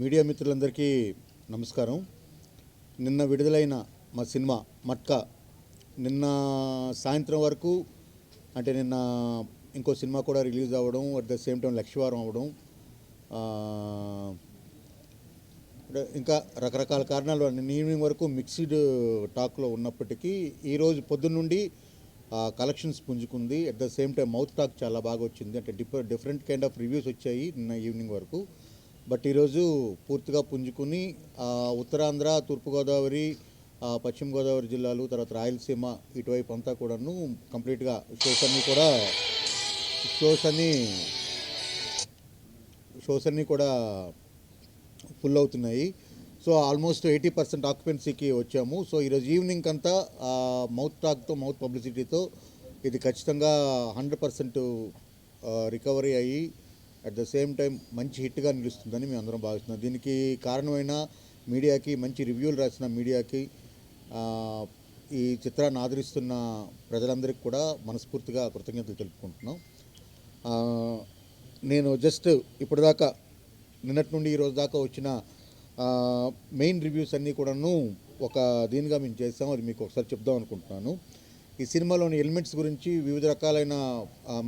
Media మిత్రులందరికీ నమస్కారం. నిన్న విడుదలైన మా సినిమా మట్కా నిన్న సాయంత్రం వరకు అంటే నిన్న ఇంకో సినిమా కూడా రిలీజ్ అవ్వడం, అట్ ద సేమ్ టైం లక్షవారం అవ్వడం, ఇంకా రకరకాల కారణాలు నిన్న ఈవినింగ్ వరకు మిక్స్డ్ టాక్లో ఉన్నప్పటికీ ఈరోజు పొద్దున్న నుండి కలెక్షన్స్ పుంజుకుంది. At the same time mouth talk చాలా బాగా వచ్చింది. అంటే డిఫరెంట్ కైండ్ ఆఫ్ రివ్యూస్ వచ్చాయి నిన్న ఈవినింగ్ వరకు. బట్ ఈరోజు పూర్తిగా పుంజుకుని ఉత్తరాంధ్ర, తూర్పుగోదావరి, పశ్చిమ గోదావరి జిల్లాలు, తర్వాత రాయలసీమ ఇటువైపు అంతా కూడాను కంప్లీట్గా షోస్ అన్నీ కూడా ఫుల్ అవుతున్నాయి. సో ఆల్మోస్ట్ 80% ఆక్యుపెన్సీకి వచ్చాము. సో ఈరోజు ఈవినింగ్ అంతా మౌత్ టాక్తో, మౌత్ పబ్లిసిటీతో ఇది ఖచ్చితంగా 100% రికవరీ అయ్యి అట్ ద సేమ్ టైం మంచి హిట్గా నిలుస్తుందని మేము అందరం భావిస్తున్నాం. దీనికి కారణమైన మీడియాకి, మంచి రివ్యూలు రాసిన మీడియాకి, ఈ చిత్రాన్ని ఆదరిస్తున్న ప్రజలందరికీ కూడా మనస్ఫూర్తిగా కృతజ్ఞతలు తెలుపుకుంటున్నాం. నేను జస్ట్ ఇప్పటిదాకా నిన్నటి నుండి ఈరోజు దాకా వచ్చిన మెయిన్ రివ్యూస్ అన్నీ కూడాను ఒక దీనిగా మేము చేసాం. అది మీకు ఒకసారి చెప్దాం అనుకుంటున్నాను. ఈ సినిమాలోని ఎలిమెంట్స్ గురించి వివిధ రకాలైన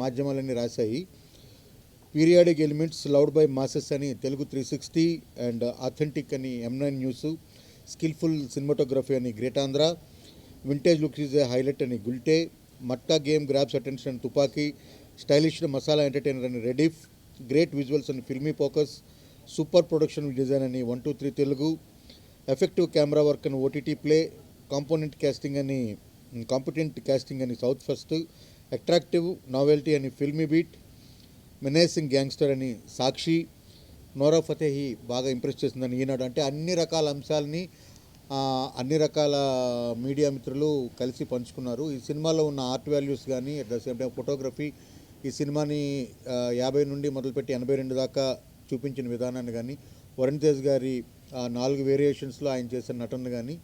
మాధ్యమాలన్నీ రాశాయి. Periodic elements loved by masses అని తెలుగు 360 అండ్ ఆథెంటిక్ అని M9 న్యూస్, స్కిల్ఫుల్ సినిమాటోగ్రఫీ అని great Andhra, vintage looks is a highlight అని గుల్టే, మట్టా గేమ్ గ్రాబ్స్ అటెన్షన్ అని తుపాకీ, స్టైలిష్ మసాలా ఎంటర్టైనర్ అని రెడీఫ్, గ్రేట్ విజువల్స్ అని filmy focus, super production design అని 123 తెలుగు, ఎఫెక్టివ్ కెమెరా వర్క్ అని OTT ప్లే, కాంపిటెంట్ క్యాస్టింగ్ అని సౌత్ ఫస్ట్, అట్రాక్టివ్ నావెల్టీ అని ఫిల్మీ బీట్, మెనేసింగ్ గ్యాంగ్స్టర్ అని సాక్షి, నోరా ఫతేహి బాగా ఇంప్రెస్ చేసిందని ఈనాడు. అంటే అన్ని రకాల అంశాలని అన్ని రకాల మీడియా మిత్రులు కలిసి పంచుకున్నారు. ఈ సినిమాలో ఉన్న ఆర్ట్ వాల్యూస్ కానీ, at the same time photography, ఈ సినిమాని 50 నుండి మొదలుపెట్టి 82 దాకా చూపించిన విధానాన్ని కానీ, వరుణ్ తేజ్ గారి 4 వేరియేషన్స్లో ఆయన చేసిన నటన కానీ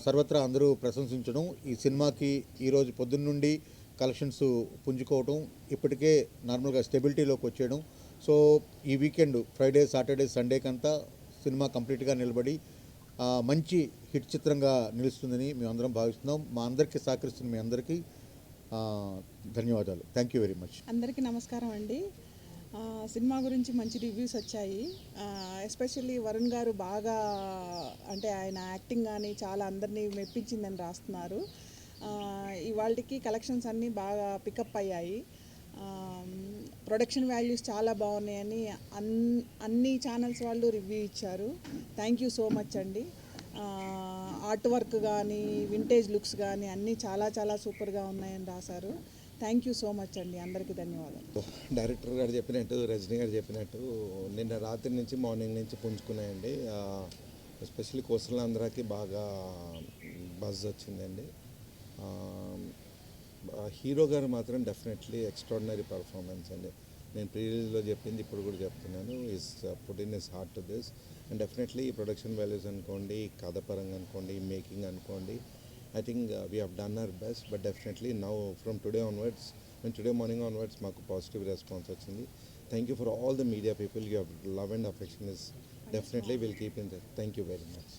సర్వత్రా అందరూ ప్రశంసించడం, ఈ సినిమాకి ఈరోజు పొద్దున్న నుండి కలెక్షన్స్ పుంజుకోవడం, ఇప్పటికే నార్మల్గా స్టెబిలిటీలోకి వచ్చేయడం. సో ఈ వీకెండ్ ఫ్రైడే, సాటర్డే, సండేకంతా సినిమా కంప్లీట్గా నిలబడి మంచి హిట్ చిత్రంగా నిలుస్తుందని మేము అందరం భావిస్తున్నాం. మా అందరికీ సహకరిస్తున్న మీ అందరికీ ధన్యవాదాలు. Thank you very much. అందరికీ నమస్కారం అండి. సినిమా గురించి మంచి రివ్యూస్ వచ్చాయి. ఎస్పెషల్లీ వరుణ్ గారు బాగా, అంటే ఆయన యాక్టింగ్ కానీ చాలా అందరినీ మెప్పించిందని రాస్తున్నారు. ఇవాళకి కలెక్షన్స్ అన్నీ బాగా పికప్ అయ్యాయి. ప్రొడక్షన్ వాల్యూస్ చాలా బాగున్నాయని అన్ని ఛానల్స్ వాళ్ళు రివ్యూ ఇచ్చారు. థ్యాంక్ యూ సో మచ్ అండి. ఆర్ట్ వర్క్ కానీ, వింటేజ్ లుక్స్ కానీ అన్నీ చాలా చాలా సూపర్గా ఉన్నాయని రాశారు. థ్యాంక్ యూ సో మచ్ అండి. అందరికీ ధన్యవాదాలు. డైరెక్టర్ గారు చెప్పినట్టు, రజనీ గారు చెప్పినట్టు నిన్న రాత్రి నుంచి మార్నింగ్ నుంచి పుంజుకున్నాయండి. ఎస్పెషల్లీ కోస్టలాంధ్రాకి బాగా బజ్ వచ్చిందండి. హీరో గారు మాత్రం డెఫినెట్లీ ఎక్స్ట్రాడినరీ పర్ఫార్మెన్స్ అండి. నేను ప్రీలీజ్లో చెప్పింది ఇప్పుడు కూడా చెప్తున్నాను. Is put in is heart to this and definitely production values అనుకోండి, కథ పరంగా అనుకోండి, మేకింగ్ అనుకోండి, I think we have done our best, but definitely now from today onwards, today morning onwards, మాకు పాజిటివ్ రెస్పాన్స్ వచ్చింది. Thank you for all the media people. Your love and affection is definitely will keep in there. Thank you very much.